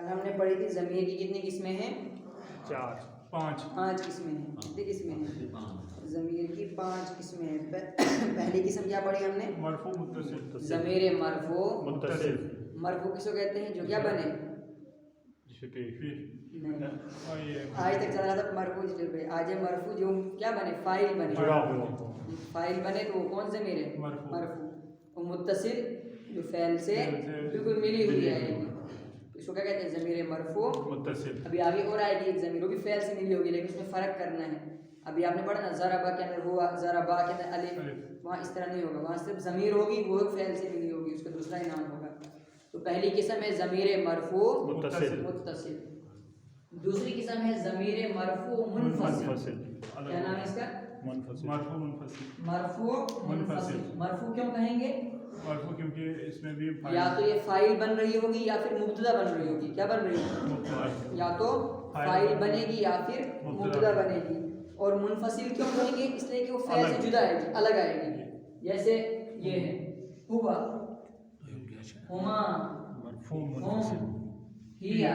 کل ہم نے پڑھی تھی ضمیر کی کتنی قسمیں ہیں؟ 5 قسمیں ہیں. کتنی قسمیں ہیں ضمیر کی؟ 5 قسمیں ہیں. پہلی قسم کیا پڑھی ہم نے؟ مرفوع متصل. ضمیر مرفوع متصل. مرفوع کس کو کہتے ہیں؟ جو کیا بنے؟ نہیں آج تک چل رہا تھا مرفوع. آج مرفوع جو کیا بنے؟ فاعل بنے. فاعل بنے تو وہ کون ضمیر ہے؟ مرفوع. اور متصل جو فعل سے بالکل ملی ہوئی آئے گی اس کو کیا کہتے ہیں؟ ضمیر مرفوع متصل. ابھی آگے اور آئے گی ایک ضمیر وہ بھی فعل سے ملی ہوگی لیکن اس میں فرق کرنا ہے. ابھی آپ نے پڑھا نا ضربہ کے اندر ہوا، ضربہ کے اندر الف، وہاں اس طرح نہیں ہوگا. وہاں صرف ضمیر ہوگی وہ فعل سے ملی ہوگی، اس کا دوسرا ہی نام ہوگا. تو پہلی قسم ہے ضمیر مرفوع متصل. دوسری قسم ہے ضمیر مرفوع منفصل. کیا نام ہے اس کا؟ مرفوع منفصل. مرفوع منفصل. مرفوع کیوں کہیں گے؟ مرفوع کیونکہ اس میں بھی یا تو یہ فاعل بن رہی ہوگی یا پھر مبتدا بن رہی ہوگی. کیا بن رہی ہوگی؟ یا تو فاعل بنے گی یا پھر مبتدا بنے گی. اور منفصل کیوں کہیں گے؟ اس لیے کہ وہ فعل سے جدا آئے گی، الگ آئے گی. جیسے یہ ہے ہوا، ہما، ہم، ہیا،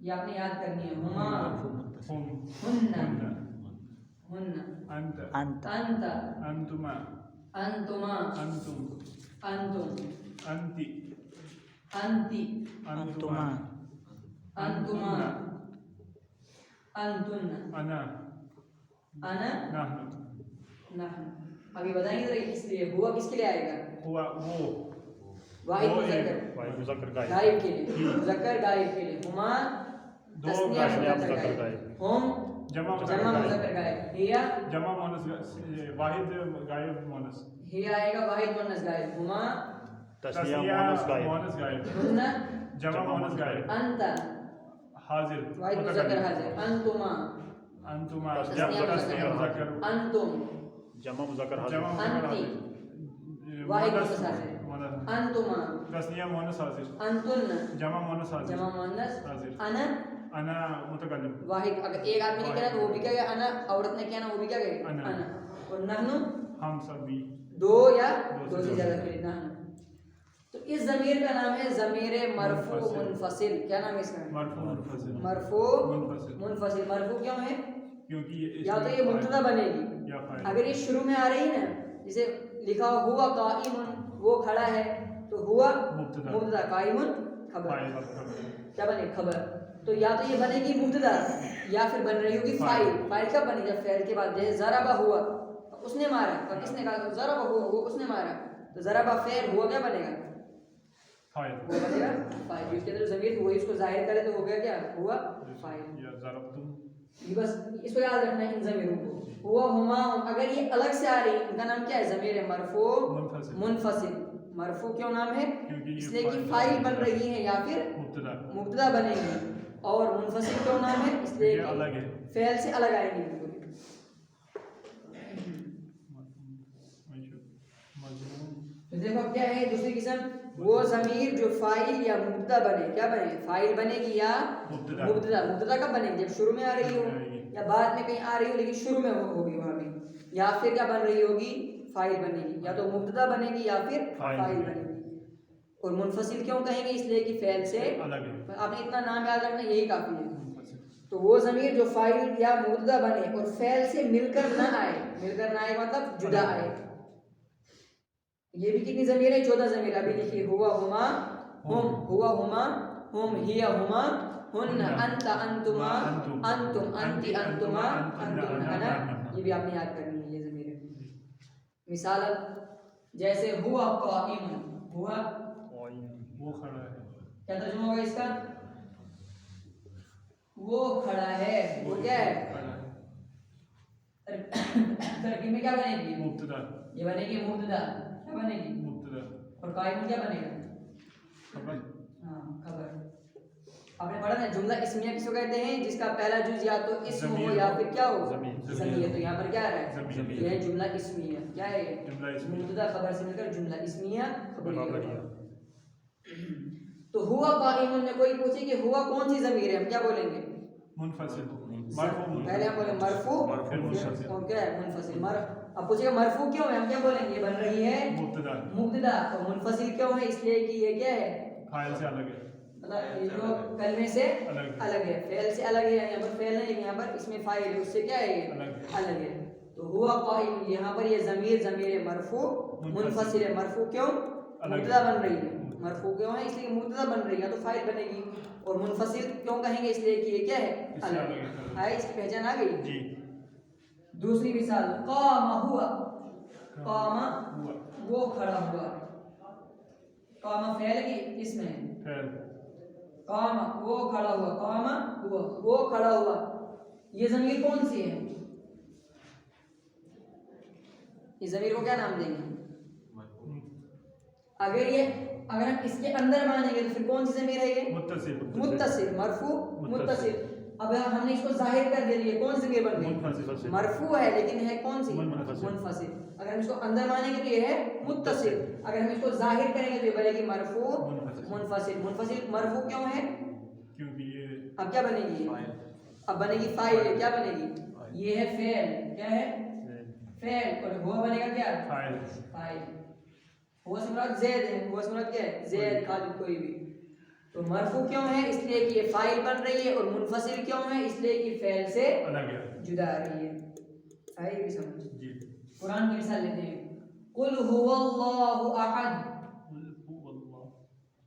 یہ آپ نے یاد کرنی ہے. ہما، ہن، انت، انتما، انتما، انتم، انتم، انتی، انتی، انتما، انتما، انتن، انا، انا، نحن. نحن. ابھی بتائیں گے اس لیے ہوا کس کے لیے آئے گا؟ ہوا وہ واحد مذکر غائب کے لیے، مذکر غائب کے لیے. ہما تسنیہ مذکر غائب، ہم جمع مذکر غائب، ہیا جمع مؤنث واحد غائب مؤنث. ہیا آئے گا واحد مؤنث غائب، ہما تسنیہ مؤنث غائب، ہن جمع مؤنث غائب، انت حاضر واحد مذکر حاضر، انتما انتما تسنیہ مذکر، انتم جمع مذکر حاضر، انتی واحد مؤنث حاضر، انتما تسنیہ مؤنث حاضر، انتن جمع مؤنث حاضر، جمع مؤنث، حاضر. انا انا متکلم واحد. اگر ایک آدمی نے کہا تو وہ بھی کہے گا انا، عورت نے کہا نا وہ بھی کیا کہے گا؟ انا. انا. اور نحن ہم سب بھی دو یا دو سے زیادہ کے لیے نحن. تو اس ضمیر کا نام ہے ضمیر مرفوع منفصل. کیا نام ہے اس کا؟ مرفوع منفصل. مرفوع منفصل. منفصل. مرفوع کیوں ہے؟ کیونکہ یہ یا تو یہ مبتدا بنے گی، یا فاعل. اگر یہ شروع میں آ رہی نا جسے لکھا ہوا قائم وہ کھڑا ہے تو ہوا مبتدا، قائم خبر. کیا بنے؟ خبر. تو یا تو یہ بنے گی مبتدا یا پھر بن رہی ہوگی فاعل. فاعل کب بنے؟ جب فعل کے بعد جیسے ضربہ ہوا اس نے مارا، اور کس نے کہا ضربہ ہوا، وہ اس نے مارا. تو ضربہ فعل ہوا کیا بنے گا؟ فاعل. وہ بنے گا فاعل. اس کے اندر ضمیر وہی اس کو ظاہر کرے تو ہو گیا کیا؟ ہوا فاعل. یا ضربتم. یہ بس اس کو یاد رکھنا ہے ان ضمیروں کو. ہوا، ہما، اگر یہ الگ سے آ رہی ان کا نام کیا ہے؟ ضمیر مرفوع منفصل. مرفوع کیوں نام ہے؟ اس لیے کہ فاعل بن رہی ہے یا پھر مبتدا بنے گی. اور منفصل کیوں نام ہے؟ اس لیے کہ فعل سے الگ آئیں گی. دیکھو کیا ہے دوسری قسم؟ وہ ضمیر جو فاعل یا مبتدا بنے. کیا بنے؟ فاعل بنے گی یا مبتدا. مبتدا کب بنے گی؟ جب شروع میں آ رہی ہو یا بعد میں کہیں آ رہی ہو لیکن شروع میں ہوگی وہاں بھی. یا پھر کیا بن رہی ہوگی؟ فاعل بنے گی. یا تو مبتدا بنے گی یا پھر فاعل بنے گی. اور منفصل کیوں کہیں گے؟ اس لیے کہ فعل سے الگ ہے. آپ نے اتنا نام یاد رکھنا یہی کافی ہے. تو وہ ضمیر جو فاعل یا مبتدا بنے اور فعل سے مل کر نہ آئے. مل کر نہ آئے مطلب جدا آئے. یہ بھی کتنی ضمیر ہے؟ 14 ضمیر. ابھی لکھیے ہوا، ہما، ہم، ہوا، ہما، ہم، ہیا، ہما، ہن، انت، انتما، انتم، انتی، انتما، انتن، انا. یہ بھی آپ نے یاد کرنی ہے یہ ضمیر. مثال جیسے ہوا قائم، ہوا وہ کھڑا ہے. کیا ترجمہ ہوگا اس کا؟ وہ کھڑا ہے. وہ کیا ہے؟ ترکیب میں کیا بنے گی؟ مبتدا. یہ بنے گی مبتدا. کیا بنے گی؟ مبتدا. اور قائم کیا بنے گا؟ خبر. ہاں خبر. آپ نے پڑھا نا جملہ اسمیہ کس کو کہتے ہیں؟ جس کا پہلا جز یا تو اسم ہو یا پھر کیا ہو؟ ضمیر. تو یہاں پر کیا آ رہا ہے؟ یہ ہے جملہ اسمیہ. کیا ہے یہ؟ مبتدا خبر سے مل کر جملہ اسمیہ خبریہ. تو ہوا قائم میں کوئی پوچھے کہ ہوا کون سی ضمیر ہے، ہم کیا بولیں گے؟ منفصل. پہلے ہم بولیں مرفوع اور کیا ہے؟ منفصل. اب پوچھے گا مرفوع کیوں ہے، ہم کیا بولیں گے؟ یہ بن رہی ہے مبتدا. اور منفصل کیوں ہے؟ اس لیے کہ یہ کیا ہے؟ فاعل سے الگ ہے. مطلب یہ جو کلمے سے الگ ہے، فعل سے الگ ہے، یہاں پر فعل نہیں، یہاں پر اس میں فاعل ہے، اس سے کیا ہے یہ الگ ہے. تو ہوا قائم، یہاں پر یہ ضمیر مرفوع منفصل ہے. مرفوع کیوں؟ مبتدا بن رہی ہے. مرفوع کیوں ہے؟ اس لیے مبتدا بن رہی ہے تو فاعل بنے گی. اور منفصل کیوں کہیں گے؟ اس لیے کہ یہ کیا ہے؟ الگ ہے. اس کی پہچان آ گئی جی. دوسری مثال قام ہوا، قام وہ کھڑا ہوا. قام فعل کی اس میں قام وہ کھڑا ہوا، قام ہوا وہ کھڑا ہوا. یہ ضمیر کون سی ہے؟ اس ضمیر کو کیا نام دیں گے؟ اگر ہم اس کے اندر مانیں گے تو پھر کون سی ضمیر ہے یہ؟ متصل. مرفوع متصل. اب ہم نے اس کو ظاہر کر دیا، کون سی ضمیر بن گئی؟ مرفوع ہے لیکن ہے کون سی؟ منفصل. اگر ہم اس کو اندر مانیں گے تو یہ ہے متصل. اگر ہم اس کو ظاہر کریں گے تو یہ بنے گی مرفوع منفصل. منفصل مرفوع کیوں ہے؟ کیونکہ یہ اب کیا بنے گی؟ اب بنے گی فاعل. کیا بنے گی؟ یہ ہے فعل. کیا ہے؟ فعل. اور ہوا بنے گا کیا؟ فاعل. ہوا سے مراد زید ہے. ہوا سے مراد کیا ہے؟ زید، خالد، کوئی بھی. تو مرفوع کیوں ہے؟ اس لیے کہ یہ فاعل بن رہی ہے. اور منفصل کیوں ہے؟ اس لیے کہ فعل سے جدا آ رہی ہے. آئی بھی سمجھ جی. قرآن کی مثال لیتے ہیں. قل هو اللہ احد.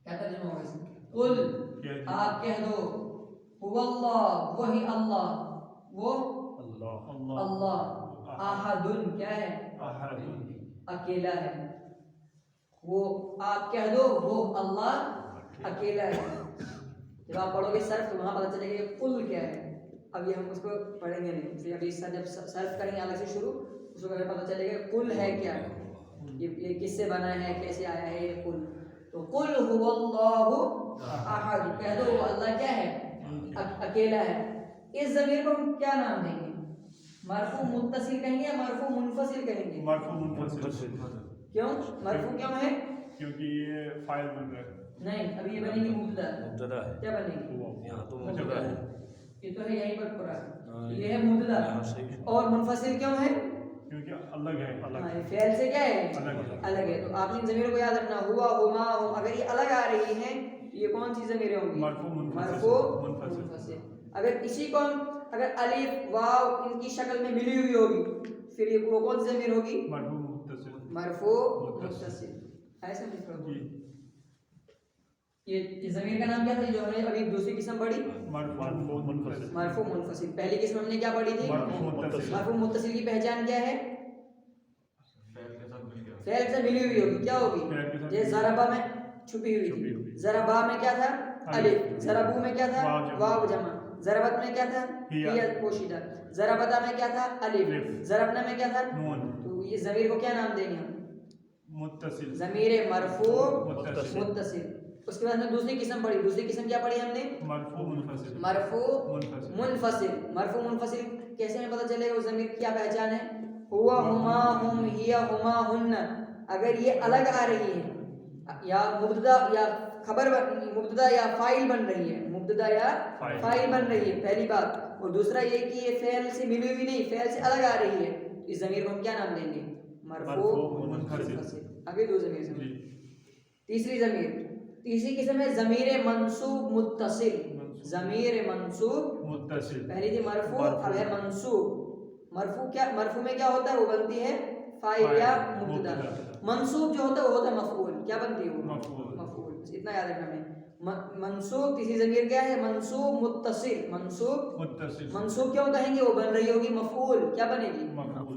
کیا ترجمہ ہوگا اس میں؟ قل آپ کہہ دو، هو اللہ وہی اللہ، وہ اللہ، احد کیا ہے؟ اکیلا ہے. وہ آپ کہہ دو وہ اللہ اکیلا ہے. جب آپ پڑھو گے صرف تو وہاں پتہ چلے گا کہ قل کیا ہے. اب یہ ہم اس کو پڑھیں گے نہیں، اس لیے ابھی جب صرف کریں گے الگ سے شروع، اس کو پتہ چلے گا قل ہے کیا، یہ کس سے بنا ہے، کیسے آیا ہے یہ قل. تو قل هو اللہ احد، کہہ دو وہ اللہ کیا ہے؟ اکیلا ہے. اس ضمیر کو ہم کیا نام دیں گے؟ مرفوع متصل کہیں گے یا مرفوع منفصل کہیں گے؟ مرفوع منفصل. کیوں مرفوع کیوں ہے؟ کیونکہ یہ فاعل بن رہا ہے. نہیں، ابھی یہ بنے گی مبتدا ہے. کیا بنے گی؟ یہاں تو مبتدا ہے. یہ تو ہے یہیں پر پورا، یہ ہے مبتدا. اور منفصل کیوں ہے؟ کیونکہ الگ ہے. فعل سے کیا ہے؟ الگ ہے. تو آپ نے ضمیروں کو یاد رکھنا، ہوا ہما ہم. اگر یہ الگ آ رہی ہیں یہ کون سی ضمیریں ہوں گی؟ مرفوع منفصل. اگر اسی کو اگر الف واو ان کی شکل میں ملی ہوئی ہوگی پھر یہ وہ کون سی ضمیر ہوگی؟ مرفوع متصل. ایسا مطلب یہ ضمیر کا نام کیا تھا جو ہم نے ابھی دوسری قسم پڑھی؟ مرفوع منفصل. پہلی قسم ہم نے کیا پڑھی تھی؟ مرفوع متصل کی پہچان کیا ہے؟ فعل سے ملی ہوئی ہوگی. کیا ہوگی؟ جیسے ضربہ میں چھپی ہوئی تھی. ضربہ میں کیا تھا؟ الف. ضربو میں کیا تھا؟ واو جمع. ضربت میں کیا تھا؟ ہی پوشیدہ. ضربتا میں کیا تھا؟ الف. ضربنا میں کیا تھا؟ نون. تو یہ ضمیر کو کیا نام دیں گے ہم؟ متصل. ضمیر مرفوع متصل. اس کے بعد ہم نے دوسری قسم پڑھی. دوسری قسم کیا پڑھی ہم نے؟ مرفوع منفصل. مرفوع منفصل. مرفوع منفصل کیسے ہمیں پتہ چلے گا اس ضمیر کی کیا پہچان ہے؟ ہوا ہما ہم ہی ہما ہن. اگر یہ الگ آ رہی ہے یا مبتدا یا خبر مبتدا یا فاعل بن رہی ہے، مبتدا یا فاعل بن رہی ہے پہلی بات. اور دوسرا یہ کہ یہ فعل سے ملی ہوئی نہیں، فعل سے الگ آ رہی ہے، اس ضمیر کو ہم کیا نام دیں گے؟ مرفوع منفصل. آگے دو ضمیر سمجھ. تیسری ضمیر، تیسری قسم ہے ضمیر منصوب متصل. ضمیر منصوب متصل. پہلی تھی مرفوع، اب ہے منصوب. مرفوع کیا؟ مرفوع میں کیا ہوتا ہے؟ وہ بنتی ہے فاعل یا مبتدا. منصوب جو ہوتا ہے وہ ہوتا ہے مفعول. کیا بنتی ہے وہ؟ مفعول. اتنا یاد رکھنا ہے. منصوب تیسری ضمیر کیا ہے؟ منصوب متصل. منصوب متصل. منصوب کیوں کہیں گے؟ وہ بن رہی ہوگی مفعول. کیا بنے گی؟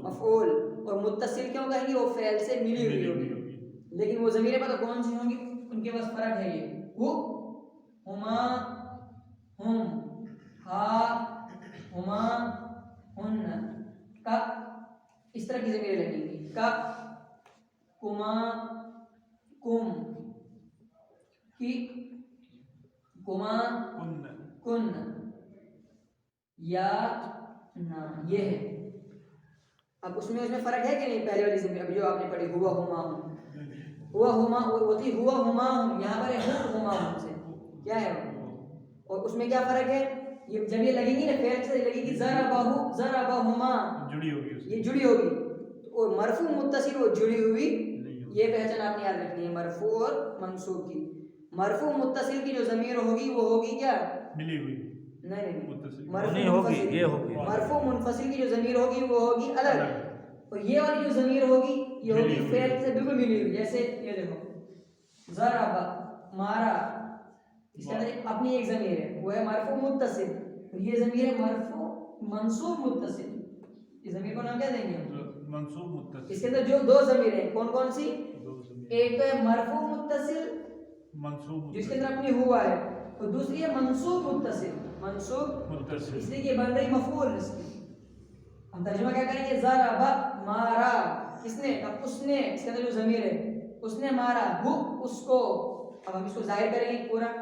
مفعول. اور متصل کیوں کہیں گے؟ وہ فعل سے ملی ہوئی ہوگی. لیکن وہ ضمیریں پتہ کون سی ہوں گی؟ ان کے پاس فرق ہے. یہ ہو ہما ہم، ہا ہما ہن. کا اس طرح کی ضمیریں لگیں گی. کا کما کم، کی کما کن، یا نا. یہ ہے. اب اس میں فرق ہے کہ نہیں؟ پہلے والی ضمیر ابھی جو آپ نے پڑھی ہوا ہما ہم، ہوا ہما وہ تھی ہوا ہما ہم. یہاں پر ہے ہما ہم سے کیا ہے؟ اور اس میں کیا فرق ہے؟ یہ جب یہ لگے گی نا فعل سے لگے گی ضربہ ضربہما، جڑی ہوگی. یہ جڑی ہوگی. اور مرفوع متصل وہ جڑی ہوئی. یہ پہچان آپ نے یاد رکھنی ہے مرفوع اور منصوب کی. مرفوع متصل کی جو ضمیر ہوگی وہ ہوگی کیا؟ ملی ہوئی نہیں متصل نہیں ہوگی، یہ ہوگی مرفوع منفصل کی جو ضمیر ہوگی وہ ہوگی الگ، اور یہ والی جو ضمیر ہوگی یہ ہوگی فعل سے بالکل ملی ہوئی. جیسے یہ دیکھو ضرب مارا، اس کے اندر اپنی ایک ضمیر ہے وہ ہے مرفوع متصل، اور یہ ضمیر ہے مرفوع منصوب متصل. اس ضمیر کو نام کیا دیں گے؟ منصوب متصل. اس کے اندر جو دو ضمیر ہیں کون کون سی؟ ایک تو ہے مرفوع متصل منصوب جس کے اندر اپنی ہوا ہے، اور دوسری ہے منصوب متصل. منصوب متصل اس لیے کہ بن رہی مفعول اس کی. ہم ترجمہ کیا کریں گے؟ ضرب مارا، کس نے؟ اب اس نے، اس کے اندر جو ضمیر ہے اس نے مارا، ہو اس کو. اب ہم اس کو ظاہر کریں گے پورا.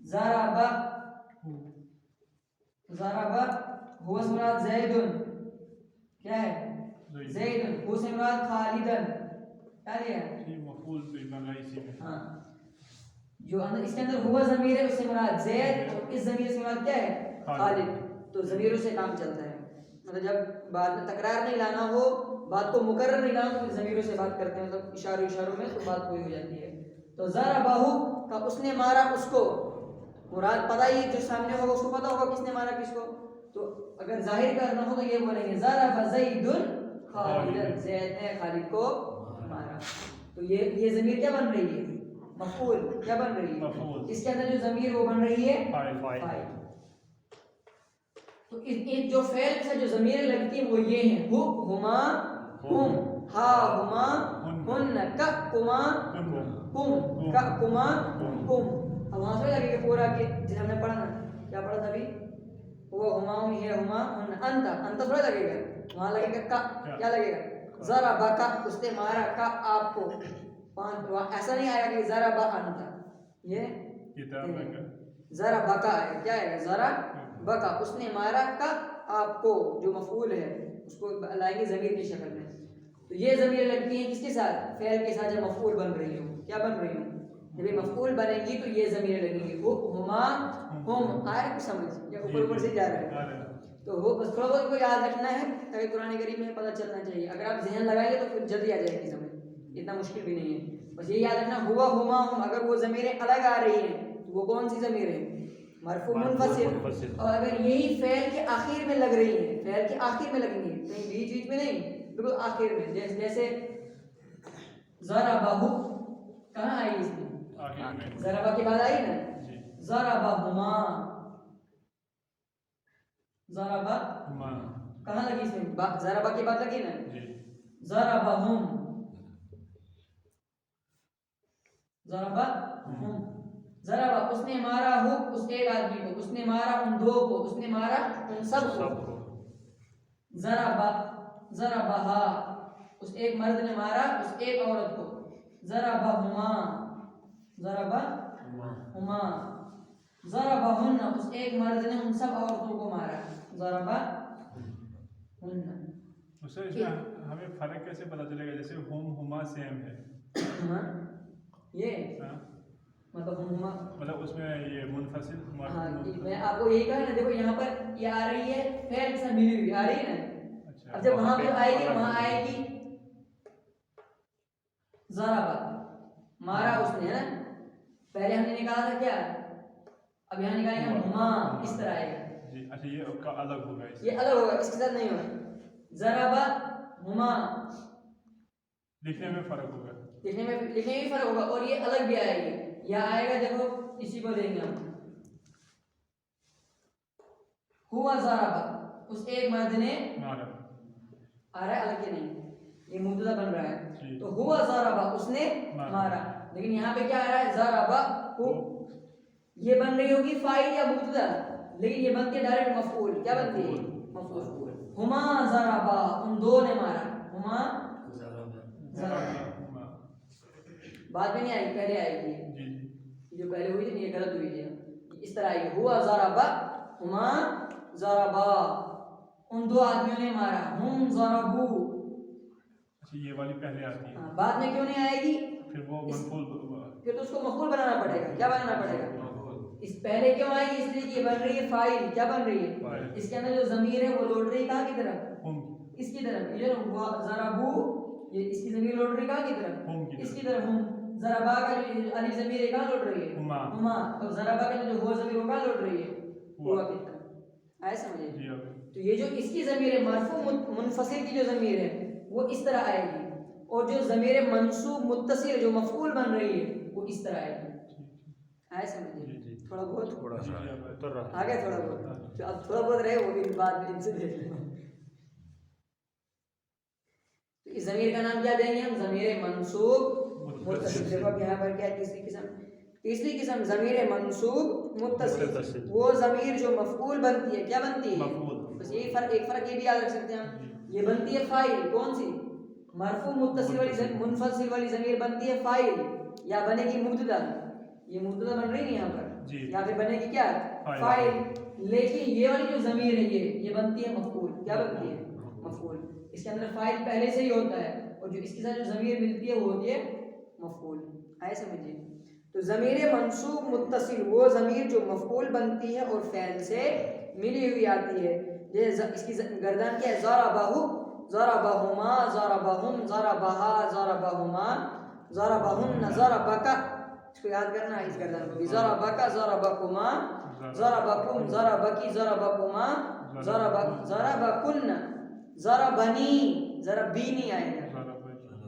ضرب ہو سے مراد زید، کیا ہے؟ زید. ہو سے مراد خالدن، کیا لیا؟ یہ مفعول بھی بن رہا اسی میں. ہاں، جو اندر اس کے اندر ہوا ضمیر ہے اس سے مراد زید، اور اس ضمیر سے مراد کیا ہے؟ خالد. تو ضمیروں سے کام چلتا ہے، مطلب جب بات میں تکرار نہیں لانا ہو، بات کو مکرر نہیں لانا تو ضمیروں سے بات کرتے ہیں، مطلب اشاروں میں تو بات پوری ہو جاتی ہے. تو ضربہ کا اس نے مارا اس کو، مراد پتہ ہی جو سامنے ہوگا اس کو پتہ ہوگا کس نے مارا کس کو. تو اگر ظاہر کرنا ہو تو یہ بولیں گے ضرب زید خالد، زید نے خالد کو مارا. تو یہ ضمیر کیا بن رہی ہے؟ مفعول. کیا بن رہی ہے؟ مفعول. اس کے اندر جو ضمیر وہ بن رہی ہے فاعل. تو اس جو فعل سے جو ضمیر لگتی ہیں وہ یہ ہیں: ہو ہما ہم، ہا ہما ہن، کا کما کم، کا کما کم. اب وہاں سے لگے گا پورا کہ جس ہم نے پڑھا نا، کیا پڑھا تھا ابھی؟ وہ ہما ہی ہما ہن، انت انت تھوڑا لگے گا، وہاں لگے گا کا. کیا لگے گا؟ ضرب کا، اس نے مارا، کا آپ کو. ایسا نہیں آیا کہ ضرب انت، یہ ذرا بکا ہے. کیا ہے؟ ذرا بکا، اس نے مارا، کا آپ کو، جو مفعول ہے اس کو لائیں گے ضمیر کی شکل میں. تو یہ ضمیر لگتی ہیں کس کے ساتھ؟ فعل کے ساتھ. جب مفعول بن رہی ہوں، کیا بن رہی ہوں؟ جب یہ مفعول بنے گی تو یہ ضمیر لگیں گی. وہ ہما ہم، آیا کچھ سمجھ یا اوپر سے جا رہے ہیں؟ تو وہ بس تھوڑا بہت کو یاد رکھنا ہے تاکہ قرآن کریم میں پتہ چلنا چاہیے. اگر آپ ذہن لگائیں گے تو پھر جلدی آ جائے گی سمجھ، اتنا مشکل بھی نہیں ہے. بس یہ یاد رکھنا ہوا ہما ہم، اگر وہ ضمیریں الگ آ رہی ہیں تو وہ کون سی ضمیر ہے؟ مرفوع منفصل. اور اگر یہی فعل کے آخر میں لگ رہی ہیں، فعل کے آخر میں لگیں گی، کہیں بیچ بیچ میں نہیں، بالکل آخر میں. جیسے ضربہ، کہاں آئی اس میں؟ ضربہ کے بعد آئی نا. ضربہما، ضربہ کہاں لگی اس میں؟ ضربہ کے بعد لگی نا. ضربہم، ضربہم. ضربہ اس نے مارا، ہو اس ایک آدمی کو، اس نے مارا ان دو کو، اس نے مارا ان سب کو. ضربہ ضربہا، اس ایک مرد نے مارا اس ایک عورت کو. ضربہما ضربہما. ضربہن، اس ایک مرد نے ان سب عورتوں کو مارا. ضربہن. اس سے ہمیں فرق کیسے پتہ چلے گا؟ جیسے ہم ہما سیم ہے، یہ مطلب ہما، مطلب اس میں یہ منفصل. ہاں میں آپ کو یہی کہا نا، دیکھو یہاں پر یہ آ رہی ہے فعل کے ساتھ ملی ہوئی آ رہی ہے نا. اب جب وہاں پہ آئے گی وہاں آئے گی ضربہ، مارا اس نے، ہے نا. پہلے ہم نے نکالا تھا کیا، اب یہاں نکالیں گے ہما، اس طرح آئے گا. جی اچھا، یہ الگ ہوگا، یہ الگ ہوگا، اس کے ساتھ نہیں ہوگا. ضربہ ہما، لکھنے میں فرق ہوگا، لکھنے میں بھی فرق ہوگا، اور یہ الگ بھی آئے گی. یہ آئے گا، دیکھو اسی کو دیں گے ہم. ہوا ضربہ، اس ایک مرد نے مارا. آ رہا ہے الگ کے نہیں، یہ مبتدا بن رہا ہے. تو ہوا ضربہ، اس نے مارا. لیکن یہاں پہ کیا آ رہا ہے؟ ضربہ ہو. یہ بن رہی ہوگی فاعل یا مبتدا، لیکن یہ بنتی ہے ڈائریکٹ مفعول. کیا بنتی ہے؟ مفعول. ہما ضربہ، ان دو نے مارا. ہما ضربہ، بعد میں نہیں آئی، پہلے آئے گی. جو پہلے ہوئی تھی یہ غلط ہوئی ہے، اس طرح آئے گی. ہوا ضربہ ہما ضربا، ان دو آدمیوں نے مارا. ہم ضربو. اچھا، یہ والی پہلے آتی ہے، بعد میں کیوں نہیں آئے گی؟ پھر وہ مفعول، پھر تو اس کو مفعول بنانا پڑے گا. کیا بنانا پڑے گا؟ اس پہلے کیوں آئی؟ اس لیے کہ یہ بن رہی ہے فاعل. کیا بن رہی ہے؟ اس کے اندر جو ضمیر ہے وہ لوٹ رہی کہاں کی طرف؟ اس کی طرف. یہ ضربو، یہ اس کی ضمیر لوٹ رہی کہاں کی طرف؟ اس کی طرف. ہم. ضربا کا جو الف ضمیر ہے کہاں لوٹ رہی ہے؟ ہما. ہما. تو ضربا کا جو ہوا ضمیر وہ کہاں لوٹ رہی ہے؟ ہوا. ہوا کی طرف. آئے سمجھے؟ جی اب تو یہ جو اس کی ضمیر ہے مرفوع منفصل کی جو ضمیر ہے وہ اس طرح آئے گی، اور جو ضمیر منصوب متصل جو مفعول بن رہی ہے وہ اس طرح آئے گی. آئے سمجھے؟ جی جی تھوڑا بہت تھوڑا سا اتر رہا آگے تھوڑا بہت جو اب تھوڑا بہت رہے وہ بھی بعد میں ان سے دیکھ لیں. تو اس ضمیر کا نام کیا دیں گے ہم؟ ضمیر منصوب متصل. دیکھو اب یہاں پر کیا ہے تیسری قسم ضمیر منصوب متصل. وہ ضمیر جو مفعول بنتی ہے، کیا بنتی ہے؟ مفعول. بس یہی فرق، ایک فرق یہ بھی یاد رکھ سکتے ہیں ہم، یہ بنتی ہے فاعل. کون سی؟ مرفوع متصل والی منفصل والی ضمیر بنتی ہے فاعل، یا بنے گی مبتدا. یہ مبتدا بن رہی ہے یہاں پر، یا پھر بنے گی کیا؟ فاعل. لیکن یہ والی جو ضمیر ہے یہ بنتی ہے مفعول. کیا بنتی ہے؟ مفعول. اس کے اندر فاعل پہلے سے ہی ہوتا ہے، اور جو اس کے ساتھ جو ضمیر ملتی ہے وہ ہوتی ہے مفعول. آئے سمجھیے؟ تو ضمیر منصوب متصل وہ ضمیر جو مفعول بنتی ہے اور فعل سے ملی ہوئی آتی ہے. یہ اس کی گردان کیا ہے؟ ضربہ، ضربہما، ضربہم، ضربہا، ضربہما، ضربہن، ضربک. اس کو یاد کرنا ہے اس گردان کو بھی. ضربک، ضربکما، ضربکم، ضربکی، ضربکما، ضربکن، ضربنی، ضربینی آئے گا.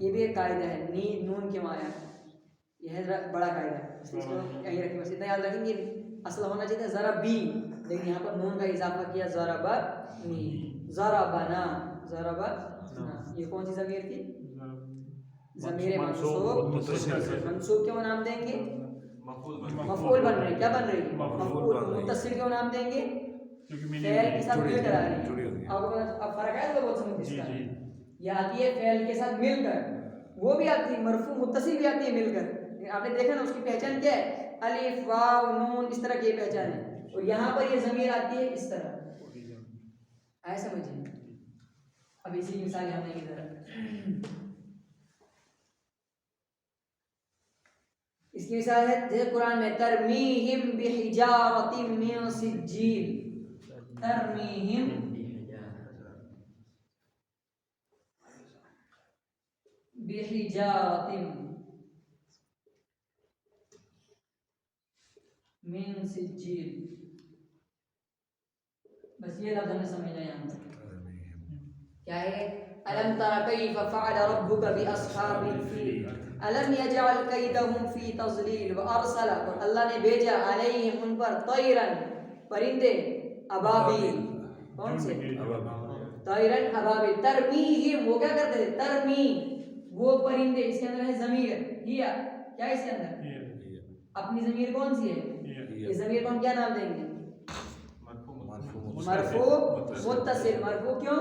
یہ بھی ایک قاعدہ ہے، نون کے معنی. یہ ہے بڑا قاعدہ ہے، اس کو یہیں رکھیں. بس اتنا یاد رکھیں گے اصل ہونا چاہیے ضربی، لیکن یہاں پر نون کا اضافہ کیا ضربنی. ضربنا، ضربنا. یہ کون سی ضمیر تھی؟ ضمیر منصوب. منصوب کیوں نام دیں گے؟ مفعول بن رہی. کیا بن رہی ہے؟ مفعول. متصل کیوں نام دیں گے؟ فعل کے ساتھ مل کر آ رہی ہے. اب فرق ہے تو بہت سمجھ جی جی. یہ آتی ہے فعل کے ساتھ مل کر، وہ بھی آتی ہے مرفوع متصل بھی آتی ہے مل کر. آپ نے دیکھا نا اس کی پہچان کیا ہے؟ الف، واو، نون، اس طرح کی پہچان ہے. اور یہاں پر یہ ضمیر آتی ہے اس طرح. آئے سمجھیں؟ اب اسی کی مثال ہم نے ادھر اس کی مثال ہے جیسے قرآن میں ترمیہم بحجارۃ من سجیل. ترمیہم بحجارۃ من سجیل. بس یہ لفظ ہمیں سمجھنا ہے یہاں پر کیا ہے. الم تر کیف فعل ربک باصحاب الفیل الم یجعل کیدہم فی تضلیل وارسل. اور اللہ نے بھیجا علیہم ان پر طیرا پرندے ابابیل. کون سے؟ طیرا ابابیل. ترمیہم وہ کیا کرتے تھے؟ ترمی وہ پرندے. اس کے اندر ہے ضمیر ہیا. کیا اس کے اندر؟ اپنی ضمیر کون سی ہے؟ یہ ضمیر کو ہم کیا نام دیں گے؟ مرفوع متصل. مرفوع کیوں؟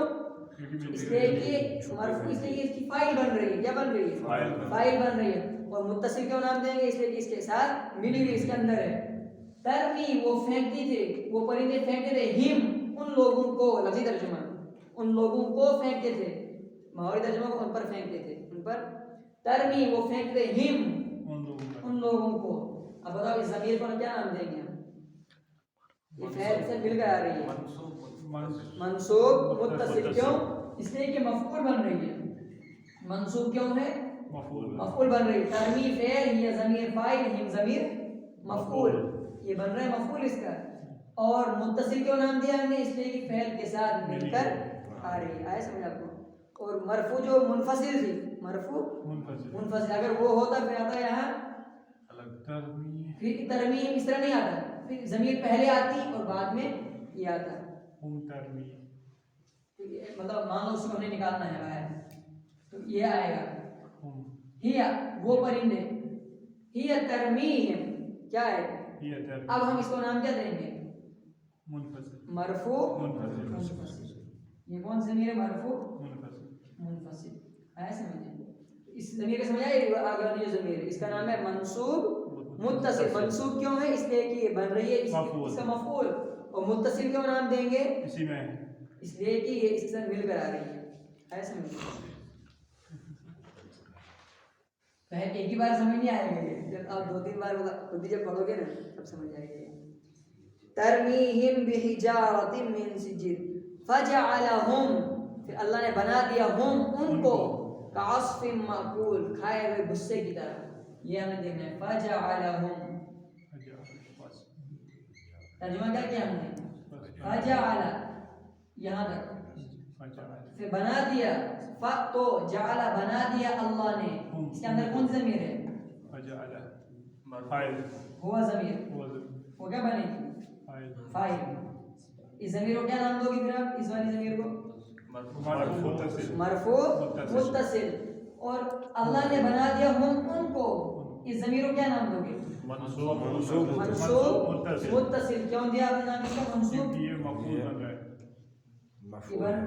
اس لیے کہ مرفوع اس لیے کہ اس کی فاعل بن رہی ہے. کیا بن رہی ہے؟ فاعل بن رہی ہے. اور متصل کیوں نام دیں گے؟ اس لیے کہ اس کے ساتھ ملی ہوئی اس کے اندر ہے. ترمی وہ پھینکتی تھے، وہ پرندے پھینکتے تھے. ہم ان لوگوں کو، لفظی ترجمہ ان لوگوں کو پھینکتے تھے، محوری ترجمہ کو ان پر پھینکتے تھے. ان پر ترمی وہ پھینکتے ہم ان لوگوں کو. اب بتاؤ اس ضمیر کو کیا نام دیں گے ہم؟ یہ فعل سے مل کر آ رہی ہے منصوب متصل. کیوں؟ اس لیے کہ مفعول بن رہی ہے. منصوب کیوں ہے؟ مفعول بن رہی ہے. ترمی فعل، یہ ضمیر فاعل، ہم ضمیر مفعول. یہ بن رہا ہے مفعول اس کا. اور متصل کیوں نام دیا ہم نے؟ اس لیے کہ فعل کے ساتھ مل کر آ رہی ہے. آئے سمجھ آپ کو؟ اور مرفوع جو منفصل تھی، مرفوع منفصل اگر وہ ہوتا پھر آتا یہاں پھر ترمیم اس طرح نہیں آتا. پھر ضمیر پہلے آتی اور بعد میں یہ آتا. مطلب مان لو اس کو ہم نے نکالنا ہے باہر تو یہ آئے گا ہیا وہ پرندے. ہیا ترمیہم کیا ہے؟ اب ہم اس کو نام کیا دیں گے؟ مرفوع منفصل. یہ کون سی ضمیر ہے؟ مرفوع منفصل. آیا سمجھے؟ اس ضمیر کا سمجھ آئے؟ آگے والی جو ضمیر ہے اس کا نام ہے منصوب متصل. منصوب کیوں ہے؟ اس لیے کہ یہ بن رہی ہے اس کا مفعول. اور متصل کیوں نام دیں گے؟ اسی میں اس لیے کہ یہ اس کے ساتھ مل کر آ رہی ہے. ایسے ایک ہی بار سمجھ نہیں آئے گا، جب آپ دو تین بار خود بھی جب پڑھو گے نا تب سمجھ آئے گا. ترمیہم بحجارۃ من سجیل فجعلہم پھر اللہ نے بنا دیا ہم ان کو کعصف مأکول کھائے ہوئے غصے کی طرح. یہ ہمیں دیکھنا ہے فجعلہم ترجمہ کیا کیا ہم نے فجعل یہاں تک پھر بنا دیا تو جعل بنا دیا اللہ نے اس کے اندر کون سی ضمیر ہے ہوا ضمیر وہ کیا بنے گی فاعل اس ضمیر کو کیا نام دو گی پھر آپ اس والی ضمیر کو مرفوع متصل اور اللہ نے بنا دیا ہم ان کو اس ضمیر کو کیا نام دو گے منصوب متصل کیوں دیا آپ نے نام اس کا منصوب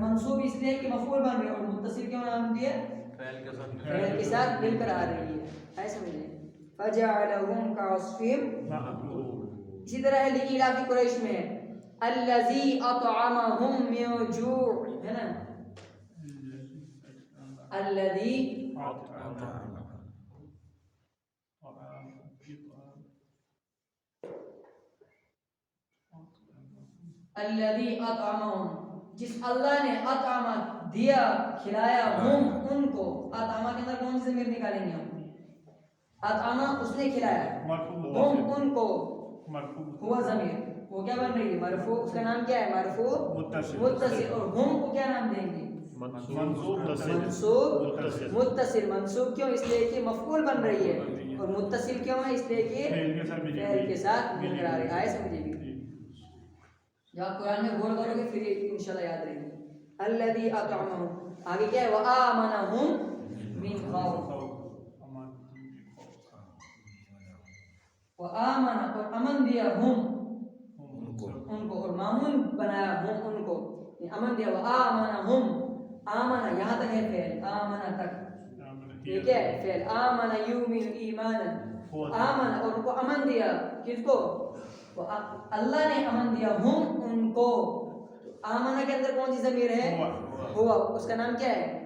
منصوب اس لیے کہ مفعول بن رہے اور متصل کیوں نام دیا فعل کے ساتھ مل کر آ رہی ہے ایسے سمجھیں فجعلهم كعصف مأكول اسی طرح ہے لإلاف قریش میں الذي اطعمهم من جوع ہے نا الذي الذي اطعمهم جس اللہ نے اطعم دیا کھلایا ہم ان کو اطعمہ کے اندر کون سی ضمیر نکالیں گے ہم اطعمہ اس نے کھلایا ہم ان کو ہوا ضمیر وہ کیا بن رہی ہے مرفوع اس کا نام کیا ہے مرفوع متصل اور ہم کو کیا نام دیں گے منصوب متصل منصوب کیوں اس لیے کہ مفعول بن رہی ہے اور متصل کیوں ہے اس لیے کہ فعل کے ساتھ مل کر آ رہی ہے آئے سمجھے گی جب آپ قرآن میں غور کرو گے پھر انشاءاللہ یاد رہے گی الذی اطعمہم آگے کیا ہے وآمنہم من خوف وآمن اور امن دیا ہم ان کو اور مامون بنایا ہم ان کو امن دیا وآمنہم آمن یہاں تک ہے فعل آمن تک یہ کیا ہے فعل آمن یومن ایمانا آمن اور ان کو امن دیا کس کو اللہ نے امن دیا ہم ان کو آمنہ کے اندر کون سی ضمیر ہے ہوا اس کا نام کیا ہے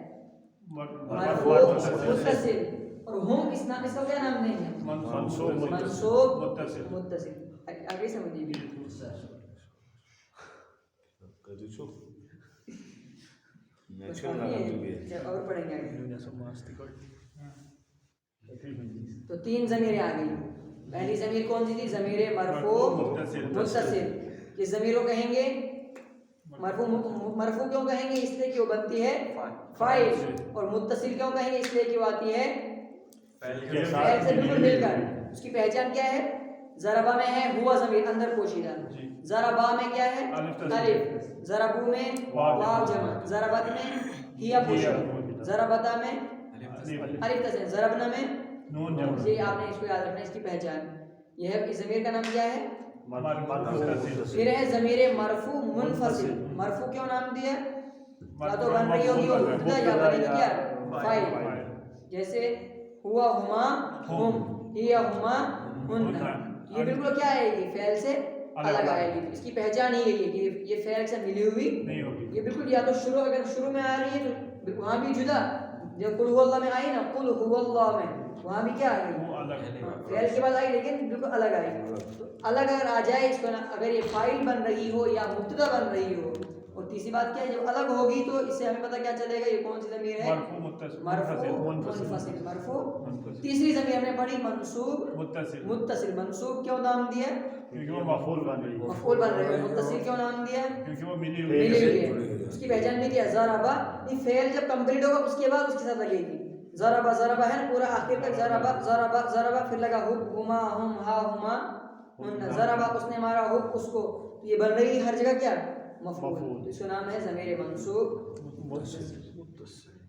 مرفوع متصل اور ہم اس کا کیا نام دیں گے منصوب متصل آگے سمجھیے بھی اور پڑھیں گے تو تین ضمیریں آ گئی پہلی ضمیر کون سی تھی ضمیر مرفوع متصل اس ضمیر کو کہیں گے مرفوع کیوں کہیں گے اس لیے کہ وہ بنتی ہے فاعل اور متصل کیوں کہیں گے اس لیے کہ وہ آتی ہے فعل سے بالکل مل کر اس کی پہچان کیا ہے ضربہ میں ہے ہوا ضمیر اندر پوشیدہ ضربہ میں کیا ہے الف ضربو میں واو جمع ضربت میں ہیا پوشیدہ ضربتا میں الف تسنیہ ضربنا میں نون جمع یہ آپ نے اس کو یاد رکھنا ہے اس کی پہچان یہ ہے اس ضمیر کا نام کیا ہے پھر ہے ضمیر مرفوع منفصل مرفوع کیوں نام دیا یا تو بن رہی ہوگی وہ مبتدا یا بنے گی کیا فاعل جیسے ہوا ہما ہم ہیا ہما ہن یہ بالکل کیا آئے گی فعل سے الگ آئے گی اس کی پہچان ہی ہے کہ یہ فعل سے ملی ہوئی نہیں ہوگی یہ بالکل یا تو اگر شروع میں آ رہی ہے تو وہاں بھی جدا جو قل هو اللہ میں آئی نا قل هو اللہ میں وہاں بھی کیا آئی فعل کے بعد آئی لیکن بالکل الگ آئی تو الگ اگر آ جائے اس کو اگر یہ فاعل بن رہی ہو یا مبتدا بن رہی ہو اور تیسری بات کیا ہے جب الگ ہوگی تو اس سے ہمیں پتہ کیا چلے گا یہ کون سی ضمیر ہے مرفوع منفصل مرفوع تیسری ضمیر ہم نے پڑھی منصوب متصل منصوب کیوں نام دیا کیونکہ وہ مفعول بن رہی ہے متصل کیوں نام دیا کیونکہ وہ ملی ہوئی ہے اس کی پہچان نہیں کیا ضربہ یہ فعل جب کمپلیٹ ہوگا اس کے بعد اس کے ساتھ لگے گی ضربہ ضربہ ہے نا پورا آخر تک ضربہ ضربہ ضربہ پھر لگا ہما ہم ہا ہما ضربہ اس نے مارا ہو اس کو یہ بن رہی ہر جگہ کیا مفعول اس کا نام ہے ضمیر منصوب